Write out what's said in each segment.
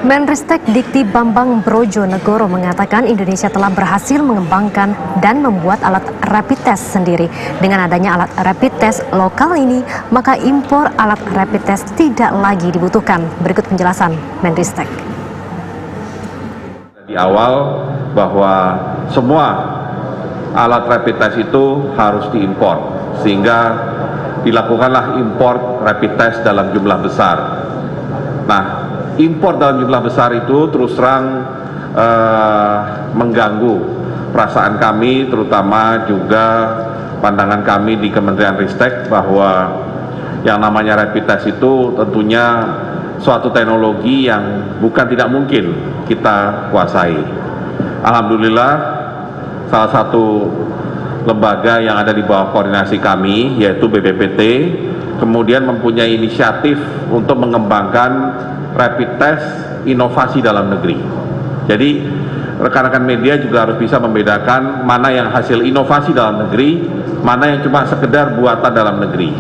Menristek Dikti Bambang Brojonegoro mengatakan Indonesia telah berhasil mengembangkan dan membuat alat rapid test sendiri. Dengan adanya alat rapid test lokal ini, maka impor alat rapid test tidak lagi dibutuhkan. Berikut penjelasan Menristek. Di awal bahwa semua alat rapid test itu harus diimpor, sehingga dilakukanlah impor rapid test dalam jumlah besar. Nah, impor dalam jumlah besar itu terus terang mengganggu perasaan kami, terutama juga pandangan kami di Kementerian Ristek bahwa yang namanya rapid test itu tentunya suatu teknologi yang bukan tidak mungkin kita kuasai. Alhamdulillah, salah satu lembaga yang ada di bawah koordinasi kami, yaitu BPPT, kemudian mempunyai inisiatif untuk mengembangkan rapid test inovasi dalam negeri. Jadi rekan-rekan media juga harus bisa membedakan mana yang hasil inovasi dalam negeri, mana yang cuma sekedar buatan dalam negeri.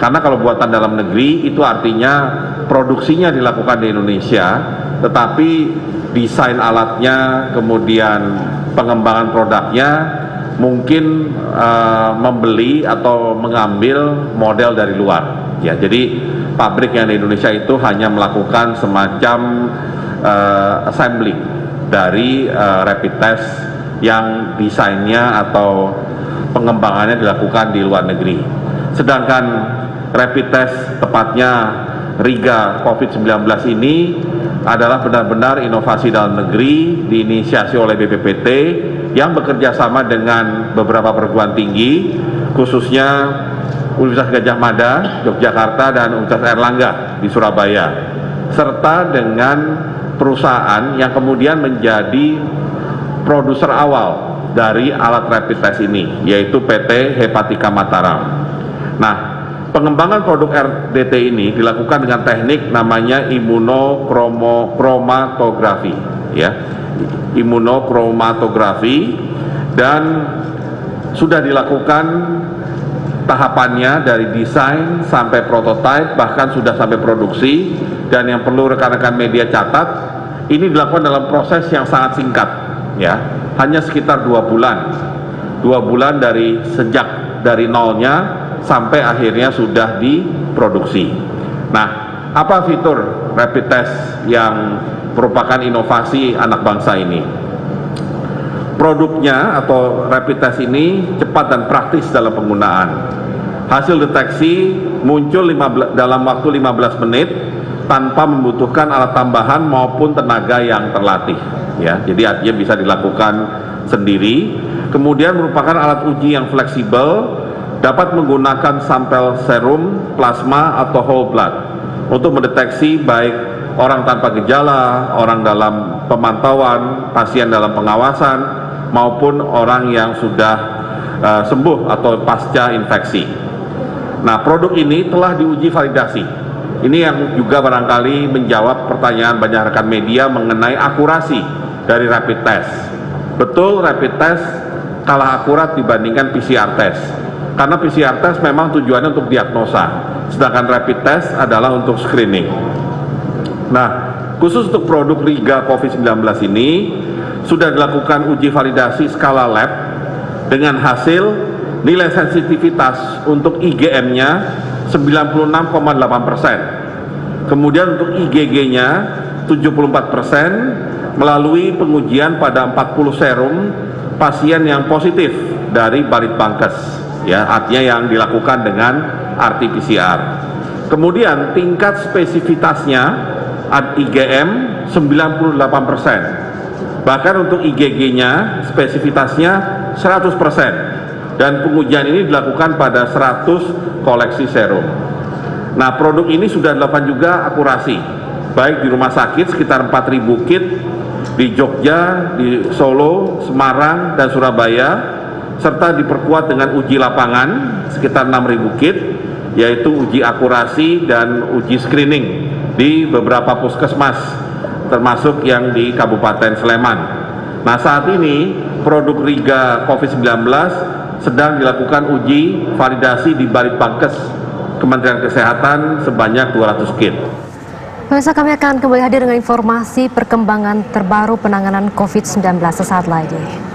Karena kalau buatan dalam negeri itu artinya produksinya dilakukan di Indonesia, tetapi desain alatnya, kemudian pengembangan produknya mungkin membeli atau mengambil model dari luar. Ya, jadi pabrik yang di Indonesia itu hanya melakukan semacam assembling dari rapid test yang desainnya atau pengembangannya dilakukan di luar negeri. Sedangkan rapid test, tepatnya Riga COVID-19 ini adalah benar-benar inovasi dalam negeri, diinisiasi oleh BPPT yang bekerja sama dengan beberapa perguruan tinggi, khususnya Universitas Gadjah Mada, Yogyakarta, dan Universitas Airlangga di Surabaya, serta dengan perusahaan yang kemudian menjadi produser awal dari alat rapid test ini, yaitu PT Hepatika Mataram. Nah, pengembangan produk RDT ini dilakukan dengan teknik namanya imunochromatografi, ya, imunochromatografi, dan sudah dilakukan tahapannya dari desain sampai prototipe, bahkan sudah sampai produksi. Dan yang perlu rekan-rekan media catat, ini dilakukan dalam proses yang sangat singkat, ya, hanya sekitar 2 bulan, 2 bulan dari nolnya sampai akhirnya sudah diproduksi. Nah, apa fitur rapid test yang merupakan inovasi anak bangsa ini? Produknya atau rapid test ini cepat dan praktis dalam penggunaan. Hasil deteksi muncul dalam waktu 15 menit tanpa membutuhkan alat tambahan maupun tenaga yang terlatih, ya. Jadi artinya bisa dilakukan sendiri. Kemudian merupakan alat uji yang fleksibel, dapat menggunakan sampel serum, plasma, atau whole blood untuk mendeteksi baik orang tanpa gejala, orang dalam pemantauan, pasien dalam pengawasan, maupun orang yang sudah sembuh atau pasca infeksi. Nah, produk ini telah diuji validasi. Ini yang juga barangkali menjawab pertanyaan banyak rekan media mengenai akurasi dari rapid test. Betul, rapid test kalah akurat dibandingkan PCR test. Karena PCR test memang tujuannya untuk diagnosa, sedangkan rapid test adalah untuk screening. Nah, khusus untuk produk Riga COVID-19 ini sudah dilakukan uji validasi skala lab dengan hasil nilai sensitivitas untuk IgM-nya 96,8%. Kemudian untuk IgG-nya 74% melalui pengujian pada 40 serum pasien yang positif dari Baritbangkes, ya, artinya yang dilakukan dengan RT-PCR. Kemudian tingkat spesifitasnya IgM 98%. Bahkan untuk IgG-nya spesifitasnya 100%. Dan pengujian ini dilakukan pada 100 koleksi serum. Nah, produk ini sudah dilakukan juga akurasi, baik di rumah sakit sekitar 4.000 kit, di Jogja, di Solo, Semarang, dan Surabaya, serta diperkuat dengan uji lapangan sekitar 6.000 kit, yaitu uji akurasi dan uji screening di beberapa puskesmas, termasuk yang di Kabupaten Sleman. Nah, saat ini produk Riga COVID-19 sedang dilakukan uji validasi di Baritbangkes Kementerian Kesehatan sebanyak 200 kit. Pemirsa, kami akan kembali hadir dengan informasi perkembangan terbaru penanganan COVID-19 sesaat lagi.